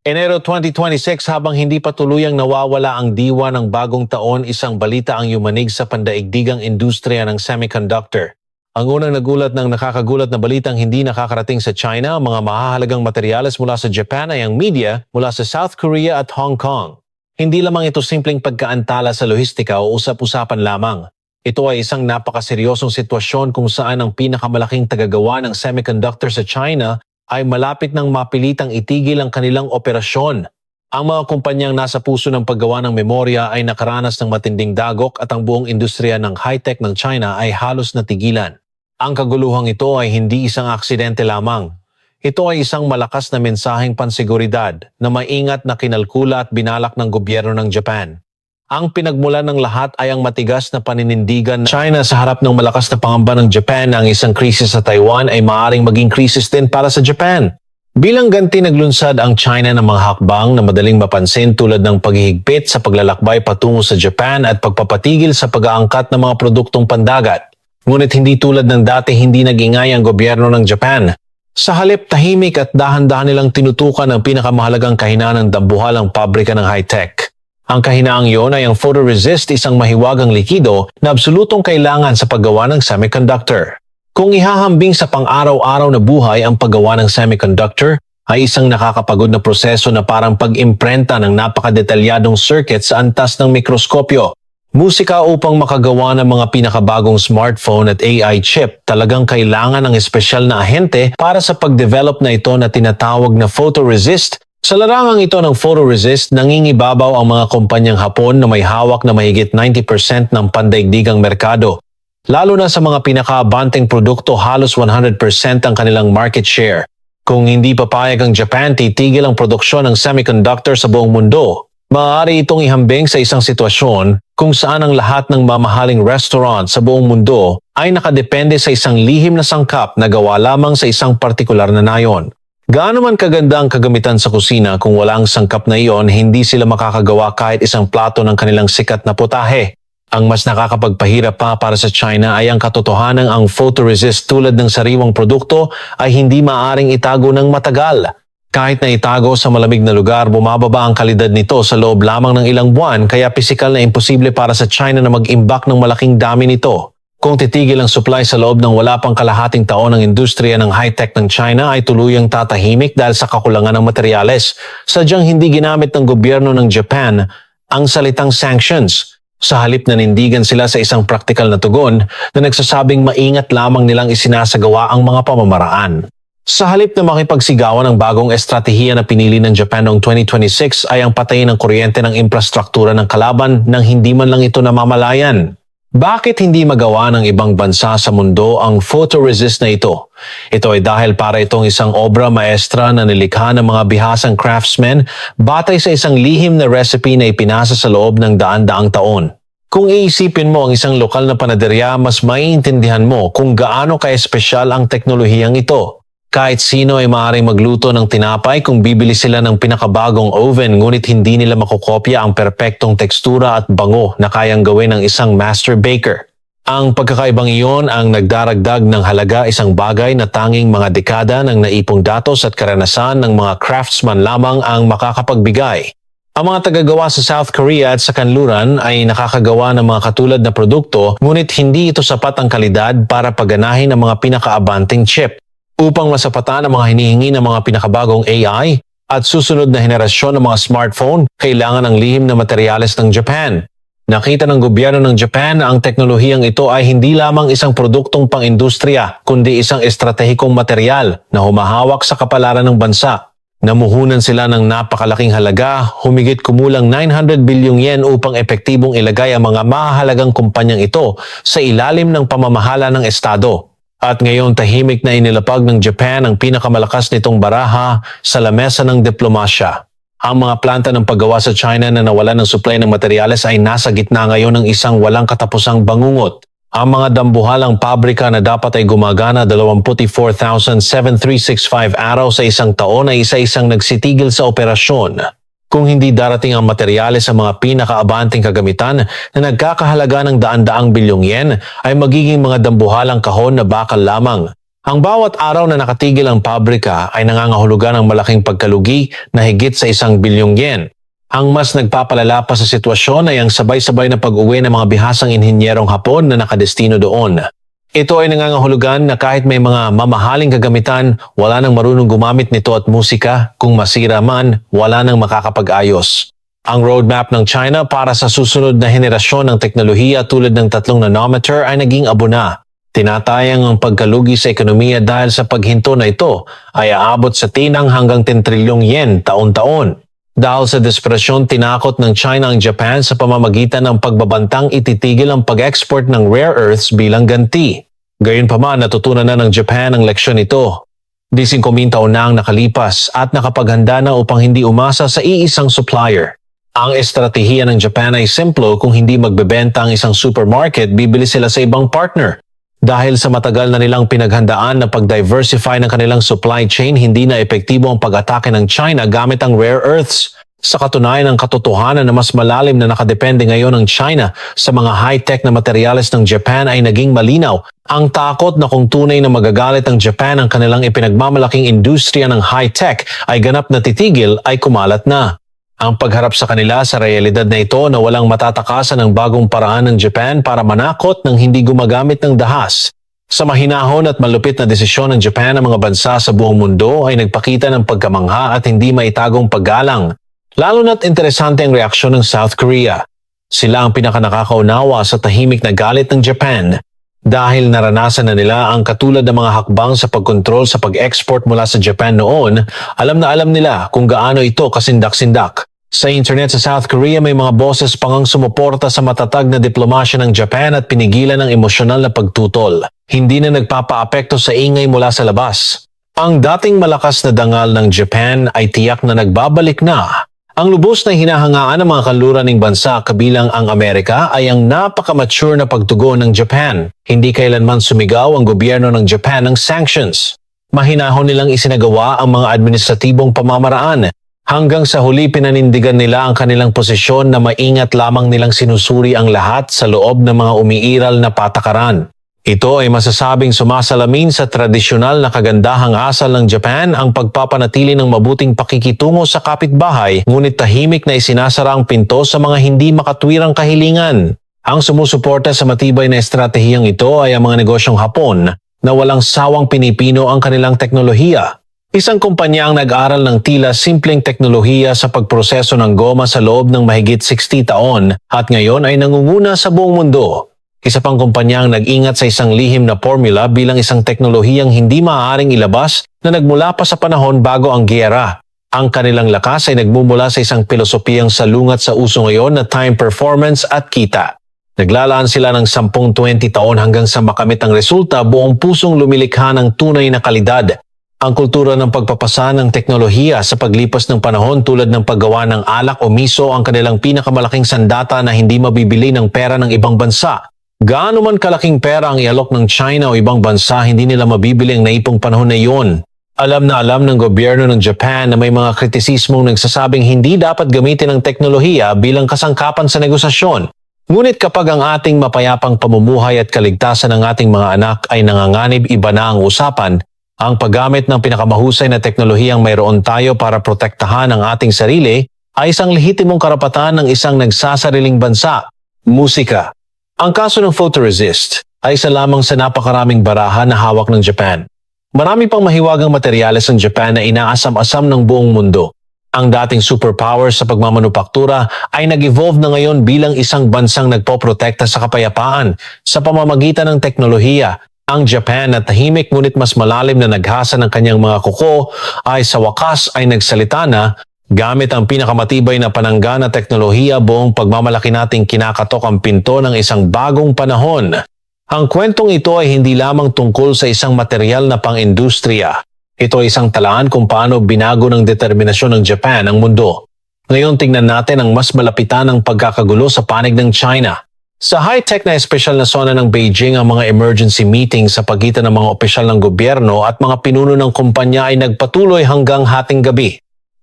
Enero 2026 habang hindi pa tuluyang nawawala ang diwa ng bagong taon, isang balita ang yumanig sa pandaigdigang industriya ng semiconductor. Ang unang nagulat ng nakakagulat na balitang hindi nakakarating sa China, ang mga mahahalagang materyales mula sa Japan ay ang media mula sa South Korea at Hong Kong. Hindi lamang ito simpleng pagkaantala sa lohistika o usap-usapan lamang. Ito ay isang napakaseryosong sitwasyon kung saan ang pinakamalaking tagagawa ng semiconductor sa China ay malapit ng mapilitang itigil ang kanilang operasyon. Ang mga kumpanyang nasa puso ng paggawa ng memorya ay nakaranas ng matinding dagok at ang buong industriya ng high-tech ng China ay halos natigilan. Ang kaguluhang ito ay hindi isang aksidente lamang. Ito ay isang malakas na mensaheng pansiguridad na maingat na kinalkula at binalak ng gobyerno ng Japan. Ang pinagmulan ng lahat ay ang matigas na paninindigan ng China sa harap ng malakas na pangamba ng Japan na ang isang krisis sa Taiwan ay maaaring maging krisis din para sa Japan. Bilang ganti naglunsad ang China ng mga hakbang na madaling mapansin tulad ng paghihigpit sa paglalakbay patungo sa Japan at pagpapatigil sa pag-aangkat ng mga produktong pandagat. Ngunit hindi tulad ng dati hindi nag-ingay ang gobyerno ng Japan. Sa halip tahimik at dahan-dahan nilang tinutukan ang pinakamahalagang kahinaan ng dambuhalang pabrika ng high-tech. Ang kahinaang iyon ay ang photoresist, isang mahiwagang likido na absolutong kailangan sa paggawa ng semiconductor. Kung ihahambing sa pang-araw-araw na buhay ang paggawa ng semiconductor, ay isang nakakapagod na proseso na parang pag-imprenta ng napakadetalyadong circuit sa antas ng mikroskopyo. Musika upang makagawa ng mga pinakabagong smartphone at AI chip, talagang kailangan ng espesyal na ahente para sa pag-develop na ito na tinatawag na photoresist. Sa larangang ito ng photoresist, nangingibabaw ang mga kumpanyang Hapon na may hawak na mahigit 90% ng pandaigdigang merkado. Lalo na sa mga pinakaabanteng produkto, halos 100% ang kanilang market share. Kung hindi papayag ang Japan, titigil ang produksyon ng semiconductor sa buong mundo. Maaari itong ihambing sa isang sitwasyon kung saan ang lahat ng mamahaling restaurant sa buong mundo ay nakadepende sa isang lihim na sangkap na gawa lamang sa isang partikular na nayon. Gaano man kaganda ang kagamitan sa kusina, kung walang sangkap na iyon, hindi sila makakagawa kahit isang plato ng kanilang sikat na putahe. Ang mas nakakapagpahirap pa para sa China ay ang katotohanan ang photoresist tulad ng sariwang produkto ay hindi maaring itago ng matagal. Kahit na itago sa malamig na lugar, bumababa ang kalidad nito sa loob lamang ng ilang buwan, kaya pisikal na imposible para sa China na mag-imbak ng malaking dami nito. Kung titigil ang supply sa loob ng wala pang kalahating taon ng industriya ng high-tech ng China ay tuluyang tatahimik dahil sa kakulangan ng materyales. Sadyang hindi ginamit ng gobyerno ng Japan ang salitang sanctions. Sa halip na nindigan sila sa isang praktikal na tugon na nagsasabing maingat lamang nilang isinasagawa ang mga pamamaraan. Sa halip na makipagsigawan ng bagong estratehiya na pinili ng Japan noong 2026 ay ang patayin ng kuryente ng infrastruktura ng kalaban nang hindi man lang ito namamalayan. Bakit hindi magawa ng ibang bansa sa mundo ang photoresist na ito? Ito ay dahil para itong isang obra maestra na nilikha ng mga bihasang craftsmen batay sa isang lihim na recipe na ipinasa sa loob ng daan-daang taon. Kung iisipin mo ang isang lokal na panaderya, mas maiintindihan mo kung gaano ka-espesyal ang teknolohiyang ito. Kahit sino ay maaaring magluto ng tinapay kung bibili sila ng pinakabagong oven, ngunit hindi nila makokopya ang perpektong tekstura at bango na kayang gawin ng isang master baker. Ang pagkakaibang iyon ang nagdaragdag ng halaga, isang bagay na tanging mga dekada ng naipong datos at karanasan ng mga craftsman lamang ang makakapagbigay. Ang mga tagagawa sa South Korea at sa kanluran ay nakakagawa ng mga katulad na produkto, ngunit hindi ito sapat ang kalidad para paganahin ang mga pinakaabanteng chip. Upang masapatan ang mga hinihingi ng mga pinakabagong AI at susunod na henerasyon ng mga smartphone, kailangan ng lihim na materyales ng Japan. Nakita ng gobyerno ng Japan na ang teknolohiyang ito ay hindi lamang isang produktong pang-industriya, kundi isang estratehikong materyal na humahawak sa kapalaran ng bansa. Namuhunan sila ng napakalaking halaga, humigit kumulang 900 bilyong yen upang epektibong ilagay ang mga mahalagang kumpanyang ito sa ilalim ng pamamahala ng Estado. At ngayon tahimik na inilapag ng Japan ang pinakamalakas nitong baraha sa lamesa ng diplomasya. Ang mga planta ng paggawa sa China na nawalan ng supply ng materyales ay nasa gitna ngayon ng isang walang katapusang bangungot. Ang mga dambuhalang pabrika na dapat ay gumagana 24,7365 araw sa isang taon ay isa-isang nagsitigil sa operasyon. Kung hindi darating ang materyales sa mga pinakaabanting kagamitan na nagkakahalaga ng daan-daang bilyong yen, ay magiging mga dambuhalang kahon na bakal lamang. Ang bawat araw na nakatigil ang pabrika ay nangangahulugan ng malaking pagkalugi na higit sa 1 bilyong yen. Ang mas nagpapalala pa sa sitwasyon ay ang sabay-sabay na pag-uwi ng mga bihasang inhinyerong Hapon na nakadestino doon. Ito ay nangangahulugan na kahit may mga mamahaling kagamitan, wala nang marunong gumamit nito at musika, kung masira man, wala nang makakapag-ayos. Ang roadmap ng China para sa susunod na henerasyon ng teknolohiya tulad ng 3 nanometer ay naging abo na. Tinatayang ang pagkalugi sa ekonomiya dahil sa paghinto na ito ay aabot sa tinang hanggang 10 trilyong yen taon-taon. Dahil sa desperasyon, tinakot ng China ang Japan sa pamamagitan ng pagbabantang ititigil ang pag-export ng rare earths bilang ganti. Gayunpaman, natutunan na ng Japan ang leksyon ito. 19 taon na ang nakalipas at nakapaghanda na upang hindi umasa sa iisang supplier. Ang estratehiya ng Japan ay simple: kung hindi magbebenta ang isang supermarket, bibili sila sa ibang partner. Dahil sa matagal na nilang pinaghandaan na pag-diversify ng kanilang supply chain, hindi na epektibo ang pag-atake ng China gamit ang rare earths. Sa katunayan ng katotohanan na mas malalim na nakadepende ngayon ang China sa mga high-tech na materyales ng Japan ay naging malinaw. Ang takot na kung tunay na magagalit ang Japan ang kanilang ipinagmamalaking industriya ng high-tech ay ganap na titigil ay kumalat na. Ang pagharap sa kanila sa realidad na ito na walang matatakasan ng bagong paraan ng Japan para manakot ng hindi gumagamit ng dahas. Sa mahinahon at malupit na desisyon ng Japan ng mga bansa sa buong mundo ay nagpakita ng pagkamangha at hindi maitagong paggalang. Lalo na't interesante ang reaksyon ng South Korea. Sila ang pinakanakakaunawa sa tahimik na galit ng Japan. Dahil naranasan na nila ang katulad ng mga hakbang sa pagkontrol sa pag-export mula sa Japan noon, alam na alam nila kung gaano ito kasindak-sindak. Sa internet sa South Korea may mga boses pangang sumuporta sa matatag na diplomasya ng Japan at pinigilan ang emosyonal na pagtutol. Hindi na nagpapaapekto sa ingay mula sa labas. Ang dating malakas na dangal ng Japan ay tiyak na nagbabalik na. Ang lubos na hinahangaan ng mga kanluran ng bansa kabilang ang Amerika ay ang napaka-mature na pagtugon ng Japan. Hindi kailanman sumigaw ang gobyerno ng Japan ng sanctions. Mahinahon nilang isinagawa ang mga administratibong pamamaraan. Hanggang sa huli pinanindigan nila ang kanilang posisyon na maingat lamang nilang sinusuri ang lahat sa loob ng mga umiiral na patakaran. Ito ay masasabing sumasalamin sa tradisyonal na kagandahang asal ng Japan, ang pagpapanatili ng mabuting pakikitungo sa kapitbahay, ngunit tahimik na isinasara ang pinto sa mga hindi makatwirang kahilingan. Ang sumusuporta sa matibay na estratehiyang ito ay ang mga negosyong Hapon na walang sawang pinipino ang kanilang teknolohiya. Isang kumpanya ang nag-aral ng tila simpleng teknolohiya sa pagproseso ng goma sa loob ng mahigit 60 taon at ngayon ay nangunguna sa buong mundo. Isa pang kumpanya ang nag-ingat sa isang lihim na formula bilang isang teknolohiyang hindi maaaring ilabas na nagmula pa sa panahon bago ang giyera. Ang kanilang lakas ay nagmumula sa isang pilosopiyang salungat sa uso ngayon na time, performance at kita. Naglalaan sila ng 10-20 taon hanggang sa makamit ang resulta, buong pusong lumilikha ng tunay na kalidad. Ang kultura ng pagpapasa ng teknolohiya sa paglipas ng panahon tulad ng paggawa ng alak o miso ang kanilang pinakamalaking sandata na hindi mabibili ng pera ng ibang bansa. Gaano man kalaking pera ang ialok ng China o ibang bansa, hindi nila mabibili ang naipong panahon na iyon. Alam na alam ng gobyerno ng Japan na may mga kritisismong nagsasabing hindi dapat gamitin ang teknolohiya bilang kasangkapan sa negosasyon. Ngunit kapag ang ating mapayapang pamumuhay at kaligtasan ng ating mga anak ay nanganganib, iba na ang usapan. Ang paggamit ng pinakamahusay na teknolohiyang mayroon tayo para protektahan ang ating sarili ay isang lehitimong karapatan ng isang nagsasariling bansa. Musika. Ang kaso ng photoresist ay isa lamang sa napakaraming baraha na hawak ng Japan. Marami pang mahiwagang materyales ng Japan na inaasam-asam ng buong mundo. Ang dating superpower sa pagmamanupaktura ay nag-evolve na ngayon bilang isang bansang nagpoprotekta sa kapayapaan sa pamamagitan ng teknolohiya. Ang Japan na tahimik ngunit mas malalim na naghasa ng kanyang mga kuko ay sa wakas ay nagsalita na gamit ang pinakamatibay na panangga na teknolohiya, buong pagmamalaki nating kinakatok ang pinto ng isang bagong panahon. Ang kwentong ito ay hindi lamang tungkol sa isang material na pang-industriya. Ito ay isang talaan kung paano binago ng determinasyon ng Japan ang mundo. Ngayon tingnan natin ang mas malapitan ng pagkakagulo sa panig ng China. Sa high-tech na espesyal na zona ng Beijing, ang mga emergency meetings sa pagitan ng mga opisyal ng gobyerno at mga pinuno ng kumpanya ay nagpatuloy hanggang hating gabi.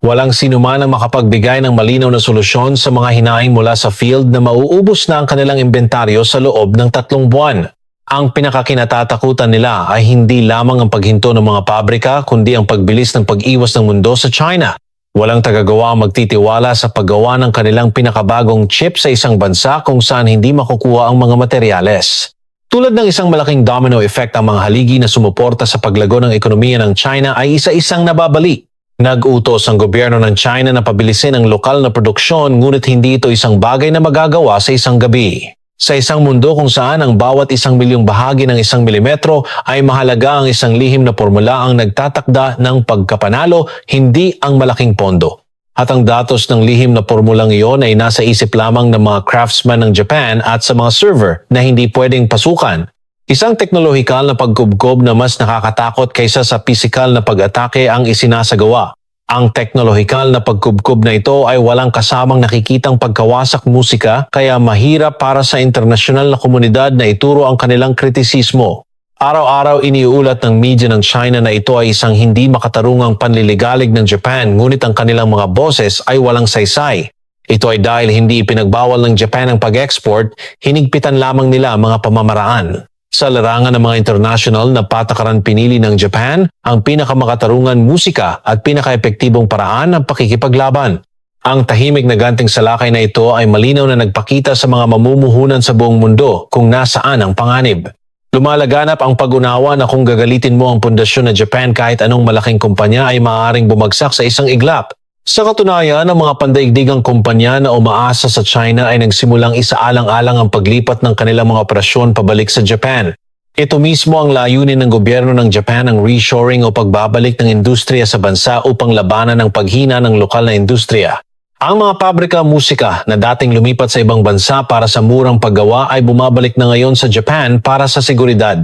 Walang sinuman ang makapagbigay ng malinaw na solusyon sa mga hinaing mula sa field na mauubos na ang kanilang inventaryo sa loob ng 3 buwan. Ang pinakakinatatakutan nila ay hindi lamang ang paghinto ng mga pabrika kundi ang pagbilis ng pag-iwas ng mundo sa China. Walang tagagawa ang magtitiwala sa paggawa ng kanilang pinakabagong chip sa isang bansa kung saan hindi makukuha ang mga materyales. Tulad ng isang malaking domino effect, ang mga haligi na sumuporta sa paglago ng ekonomiya ng China ay isa-isang nababali. Nag-utos ang gobyerno ng China na pabilisin ang lokal na produksyon, ngunit hindi ito isang bagay na magagawa sa isang gabi. Sa isang mundo kung saan ang bawat 1 milyong bahagi ng 1 milimetro ay mahalaga, ang isang lihim na formula ang nagtatakda ng pagkapanalo, hindi ang malaking pondo. At ang datos ng lihim na formulang iyon ay nasa isip lamang ng mga craftsman ng Japan at sa mga server na hindi pwedeng pasukan. Isang teknolohikal na pagkubkob na mas nakakatakot kaysa sa pisikal na pag-atake ang isinasagawa. Ang teknolohikal na pagkubkob na ito ay walang kasamang nakikitang pagkawasak musika, kaya mahirap para sa internasyonal na komunidad na ituro ang kanilang kritisismo. Araw-araw iniulat ng media ng China na ito ay isang hindi makatarungang panliligalig ng Japan, ngunit ang kanilang mga boses ay walang saysay. Ito ay dahil hindi ipinagbawal ng Japan ang pag-export, hinigpitan lamang nila ang mga pamamaraan. Sa larangan ng mga international na patakaran, pinili ng Japan ang pinakamakatarungan musika at pinakaepektibong paraan ng pakikipaglaban. Ang tahimik na ganting salakay na ito ay malinaw na nagpakita sa mga mamumuhunan sa buong mundo kung nasaan ang panganib. Lumalaganap ang pag-unawa na kung gagalitin mo ang pundasyon ng Japan, kahit anong malaking kumpanya ay maaaring bumagsak sa isang iglap. Sa katunayan, ang mga pandaigdigang kumpanya na umaasa sa China ay nagsimulang isaalang-alang ang paglipat ng kanilang mga operasyon pabalik sa Japan. Ito mismo ang layunin ng gobyerno ng Japan, ang reshoring o pagbabalik ng industriya sa bansa upang labanan ang paghina ng lokal na industriya. Ang mga pabrika musika na dating lumipat sa ibang bansa para sa murang paggawa ay bumabalik na ngayon sa Japan para sa seguridad.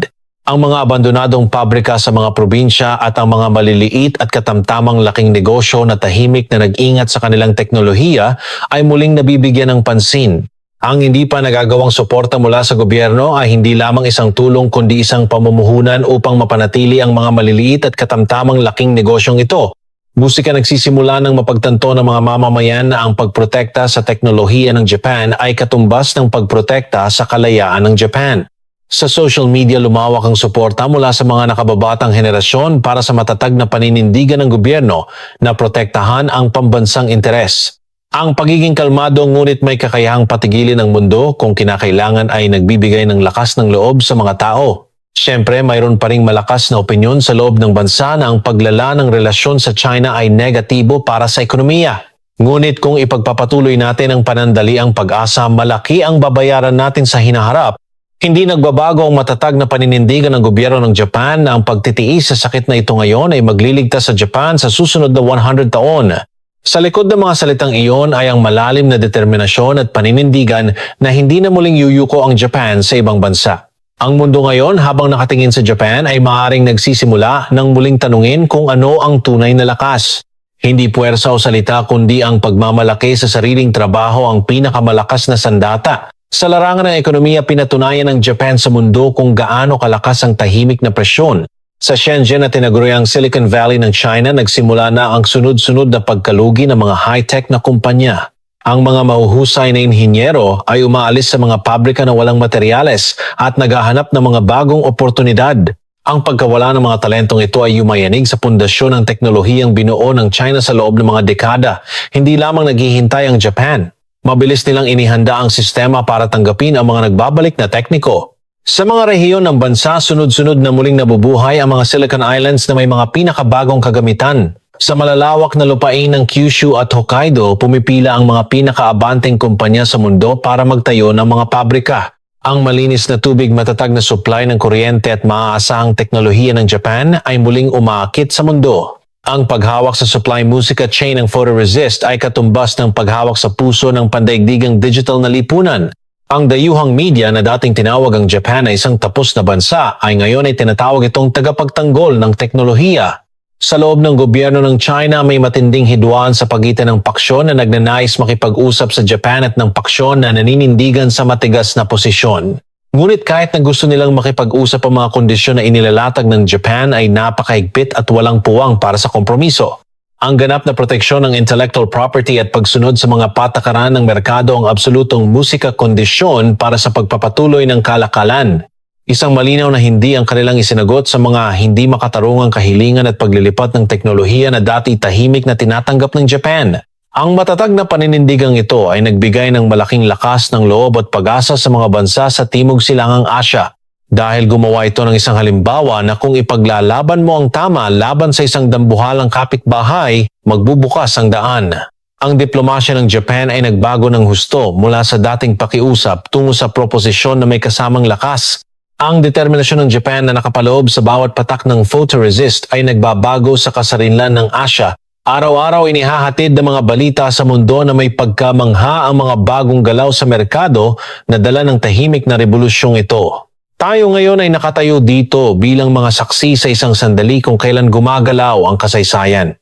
Ang mga abandonadong pabrika sa mga probinsya at ang mga maliliit at katamtamang laking negosyo na tahimik na nag-ingat sa kanilang teknolohiya ay muling nabibigyan ng pansin. Ang hindi pa nagagawang suporta mula sa gobyerno ay hindi lamang isang tulong kundi isang pamumuhunan upang mapanatili ang mga maliliit at katamtamang laking negosyong ito. Musika nagsisimula ng mapagtanto ng mga mamamayan na ang pagprotekta sa teknolohiya ng Japan ay katumbas ng pagprotekta sa kalayaan ng Japan. Sa social media, lumawak ang suporta mula sa mga nakababatang henerasyon para sa matatag na paninindigan ng gobyerno na protektahan ang pambansang interes. Ang pagiging kalmado ngunit may kakayahang patigilin ng mundo kung kinakailangan ay nagbibigay ng lakas ng loob sa mga tao. Siyempre, mayroon pa ring malakas na opinyon sa loob ng bansa na ang paglala ng relasyon sa China ay negatibo para sa ekonomiya. Ngunit kung ipagpapatuloy natin ang panandaliang pag-asa, malaki ang babayaran natin sa hinaharap. Hindi nagbabago ang matatag na paninindigan ng gobyerno ng Japan na ang pagtitiis sa sakit na ito ngayon ay magliligtas sa Japan sa susunod na 100 taon. Sa likod ng mga salitang iyon ay ang malalim na determinasyon at paninindigan na hindi na muling yuyuko ang Japan sa ibang bansa. Ang mundo ngayon, habang nakatingin sa Japan, ay maaaring nagsisimula ng muling tanungin kung ano ang tunay na lakas. Hindi puwersa o salita kundi ang pagmamalaki sa sariling trabaho ang pinakamalakas na sandata. Sa larangan ng ekonomiya, pinatunayan ng Japan sa mundo kung gaano kalakas ang tahimik na presyon. Sa Shenzhen na tinaguriang Silicon Valley ng China, nagsimula na ang sunod-sunod na pagkalugi ng mga high-tech na kumpanya. Ang mga mahuhusay na inhinyero ay umaalis sa mga pabrika na walang materyales at naghahanap ng mga bagong oportunidad. Ang pagkawala ng mga talentong ito ay yumayanig sa pundasyon ng teknolohiyang binuo ng China sa loob ng mga dekada. Hindi lamang naghihintay ang Japan. Mabilis nilang inihanda ang sistema para tanggapin ang mga nagbabalik na tekniko. Sa mga rehiyon ng bansa, sunod-sunod na muling nabubuhay ang mga Silicon Islands na may mga pinakabagong kagamitan. Sa malalawak na lupain ng Kyushu at Hokkaido, pumipila ang mga pinakaabanteng kumpanya sa mundo para magtayo ng mga pabrika. Ang malinis na tubig, matatag na supply ng kuryente at maaasahang teknolohiya ng Japan ay muling umaakit sa mundo. Ang paghawak sa supply musika chain ng photoresist ay katumbas ng paghawak sa puso ng pandaigdigang digital na lipunan. Ang dayuhang media na dating tinawag ang Japan na isang tapos na bansa ay ngayon ay tinatawag itong tagapagtanggol ng teknolohiya. Sa loob ng gobyerno ng China, may matinding hidwaan sa pagitan ng paksyon na nagnanais makipag-usap sa Japan at ng paksyon na naninindigan sa matigas na posisyon. Ngunit kahit na gusto nilang makipag-usap, ang mga kondisyon na inilalatag ng Japan ay napakahigpit at walang puwang para sa kompromiso. Ang ganap na proteksyon ng intellectual property at pagsunod sa mga patakaran ng merkado ang absolutong musika kondisyon para sa pagpapatuloy ng kalakalan. Isang malinaw na hindi ang kanilang isinagot sa mga hindi makatarungang kahilingan at paglilipat ng teknolohiya na dati tahimik na tinatanggap ng Japan. Ang matatag na paninindigang ito ay nagbigay ng malaking lakas ng loob at pag-asa sa mga bansa sa Timog Silangang Asya. Dahil gumawa ito ng isang halimbawa na kung ipaglalaban mo ang tama laban sa isang dambuhalang kapitbahay, magbubukas ang daan. Ang diplomasya ng Japan ay nagbago ng husto mula sa dating pakiusap tungo sa proposisyon na may kasamang lakas. Ang determinasyon ng Japan na nakapaloob sa bawat patak ng photoresist ay nagbabago sa kasarinlan ng Asya. Araw-araw inihahatid ng mga balita sa mundo na may pagkamangha ang mga bagong galaw sa merkado na dala ng tahimik na revolusyong ito. Tayo ngayon ay nakatayo dito bilang mga saksi sa isang sandali kung kailan gumagalaw ang kasaysayan.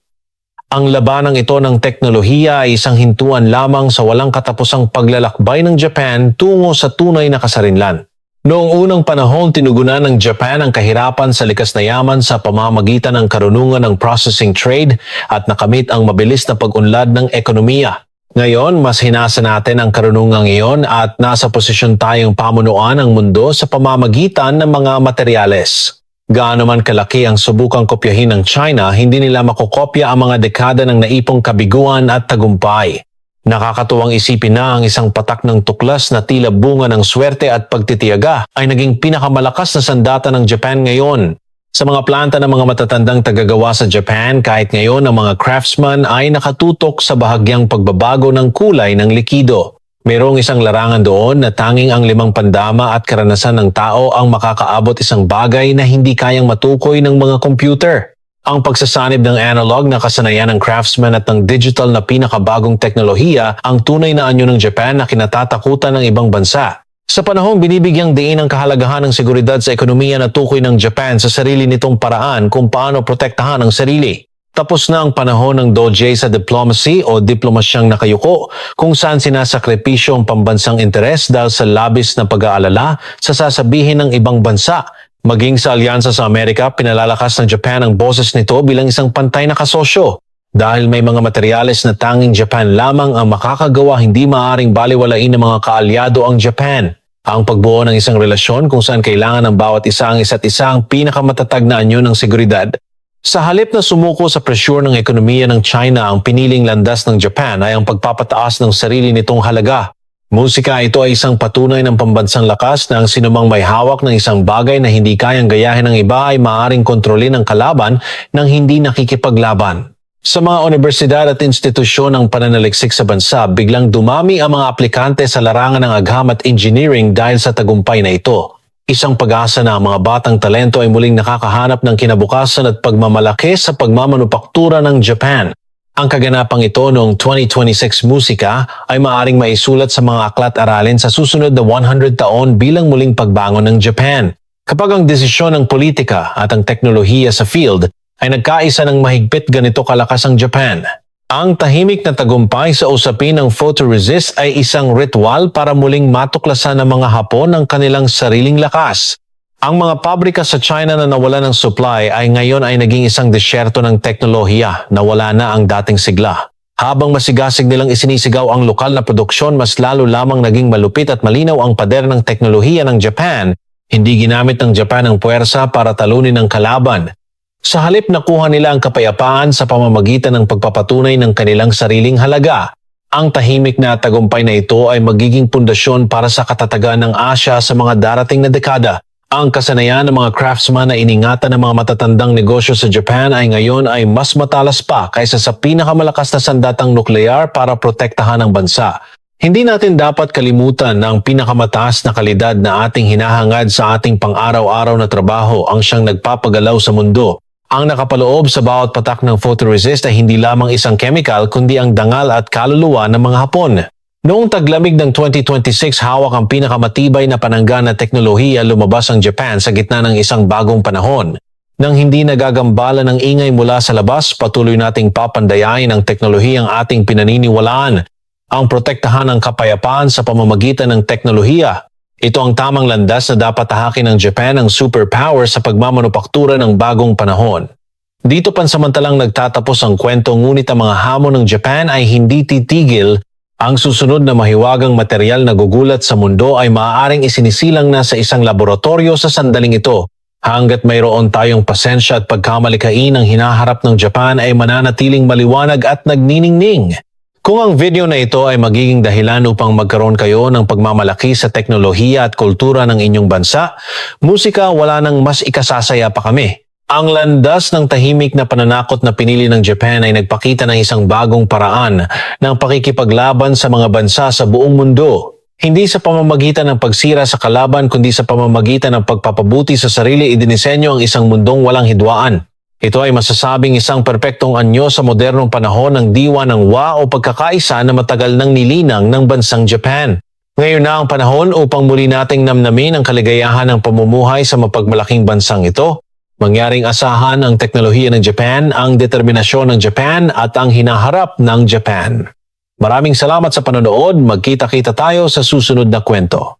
Ang labanang ito ng teknolohiya ay isang hintuan lamang sa walang katapusang paglalakbay ng Japan tungo sa tunay na kasarinlan. Noong unang panahon, tinugunan ng Japan ang kahirapan sa likas na yaman sa pamamagitan ng karunungan ng processing trade at nakamit ang mabilis na pag-unlad ng ekonomiya. Ngayon, mas hinasa natin ang karunungang iyon at nasa posisyon tayong pamunuan ang mundo sa pamamagitan ng mga materyales. Gaano man kalaki ang subukang kopyahin ng China, hindi nila makokopya ang mga dekada ng naipong kabiguan at tagumpay. Nakakatuwang isipin na ang isang patak ng tuklas na tila bunga ng swerte at pagtitiyaga ay naging pinakamalakas na sandata ng Japan ngayon. Sa mga planta ng mga matatandang tagagawa sa Japan, kahit ngayon ang mga craftsman ay nakatutok sa bahagyang pagbabago ng kulay ng likido. Mayroong isang larangan doon na tanging ang limang pandama at karanasan ng tao ang makakaabot isang bagay na hindi kayang matukoy ng mga computer. Ang pagsasanib ng analog na kasanayan ng craftsman at ng digital na pinakabagong teknolohiya ang tunay na anyo ng Japan na kinatatakutan ng ibang bansa. Sa panahong binibigyang diin ang kahalagahan ng seguridad sa ekonomiya na tukoy ng Japan sa sarili nitong paraan kung paano protektahan ang sarili. Tapos na ang panahon ng doje sa diplomacy o diplomasyang nakayuko kung saan sinasakripisyo ang pambansang interes dahil sa labis na pag-aalala sa sasabihin ng ibang bansa. Maging sa alyansa sa Amerika, pinalalakas ng Japan ang boses nito bilang isang pantay na kasosyo. Dahil may mga materyales na tanging Japan lamang ang makakagawa, hindi maaaring baliwalain ng mga kaalyado ang Japan. Ang pagbuo ng isang relasyon kung saan kailangan ng bawat isa ang isa't isa ang pinakamatatag na anyo ng seguridad. Sa halip na sumuko sa presyur ng ekonomiya ng China, ang piniling landas ng Japan ay ang pagpapataas ng sarili nitong halaga. Musika, ito ay isang patunay ng pambansang lakas na ang sinumang may hawak ng isang bagay na hindi kayang gayahin ng iba ay maaaring kontrolin ang kalaban ng hindi nakikipaglaban. Sa mga universidad at institusyon ng pananaliksik sa bansa, biglang dumami ang mga aplikante sa larangan ng agham at engineering dahil sa tagumpay na ito. Isang pag-asa na ang mga batang talento ay muling nakakahanap ng kinabukasan at pagmamalaki sa pagmamanupaktura ng Japan. Ang kaganapang ito noong 2026 musika ay maaaring maisulat sa mga aklat-aralin sa susunod na 100 taon bilang muling pagbangon ng Japan. Kapag ang desisyon ng politika at ang teknolohiya sa field ay nagkaisa ng mahigpit ganito kalakas ang Japan. Ang tahimik na tagumpay sa usapin ng photoresist ay isang ritual para muling matuklasan ng mga Hapon ang kanilang sariling lakas. Ang mga pabrika sa China na nawala ng supply ay ngayon ay naging isang disyerto ng teknolohiya na wala na ang dating sigla. Habang masigasig nilang isinisigaw ang lokal na produksyon, mas lalo lamang naging malupit at malinaw ang pader ng teknolohiya ng Japan. Hindi ginamit ng Japan ang puwersa para talunin ang kalaban. Sa halip nakuha nila ang kapayapaan sa pamamagitan ng pagpapatunay ng kanilang sariling halaga. Ang tahimik na tagumpay na ito ay magiging pundasyon para sa katatagan ng Asya sa mga darating na dekada. Ang kasanayan ng mga craftsman na iningatan ng mga matatandang negosyo sa Japan ay ngayon ay mas matalas pa kaysa sa pinakamalakas na sandatang nuklear para protektahan ang bansa. Hindi natin dapat kalimutan na ang pinakamataas na kalidad na ating hinahangad sa ating pang-araw-araw na trabaho ang siyang nagpapagalaw sa mundo. Ang nakapaloob sa bawat patak ng photoresist ay hindi lamang isang chemical kundi ang dangal at kaluluwa ng mga Hapon. Noong taglamig ng 2026, hawak ang pinakamatibay na panangga na teknolohiya, lumabas ang Japan sa gitna ng isang bagong panahon. Nang hindi nagagambala ng ingay mula sa labas, patuloy nating papandayain ang teknolohiyang ating pinaniniwalaan. Ang protektahan ng kapayapaan sa pamamagitan ng teknolohiya. Ito ang tamang landas na dapat tahakin ng Japan ang superpower sa pagmamanupaktura ng bagong panahon. Dito pansamantalang nagtatapos ang kwento, ngunit ang mga hamon ng Japan ay hindi titigil Ang susunod na mahiwagang material na gugulat sa mundo ay maaaring isinisilang na sa isang laboratorio sa sandaling ito. Hanggat mayroon tayong pasensya at pagkamalikain, ang hinaharap ng Japan ay mananatiling maliwanag at nagniningning. Kung ang video na ito ay magiging dahilan upang magkaroon kayo ng pagmamalaki sa teknolohiya at kultura ng inyong bansa, musika, wala nang mas ikasasaya pa kami. Ang landas ng tahimik na pananakot na pinili ng Japan ay nagpakita ng isang bagong paraan ng pakikipaglaban sa mga bansa sa buong mundo. Hindi sa pamamagitan ng pagsira sa kalaban kundi sa pamamagitan ng pagpapabuti sa sarili, idinisenyo ang isang mundong walang hidwaan. Ito ay masasabing isang perpektong anyo sa modernong panahon ng diwa ng wa o pagkakaisa na matagal nang nilinang ng bansang Japan. Ngayon na ang panahon upang muli nating namnamin ang kaligayahan ng pamumuhay sa mapagmalaking bansang ito. Mangyaring asahan ang teknolohiya ng Japan, ang determinasyon ng Japan at ang hinaharap ng Japan. Maraming salamat sa panonood. Magkita-kita tayo sa susunod na kwento.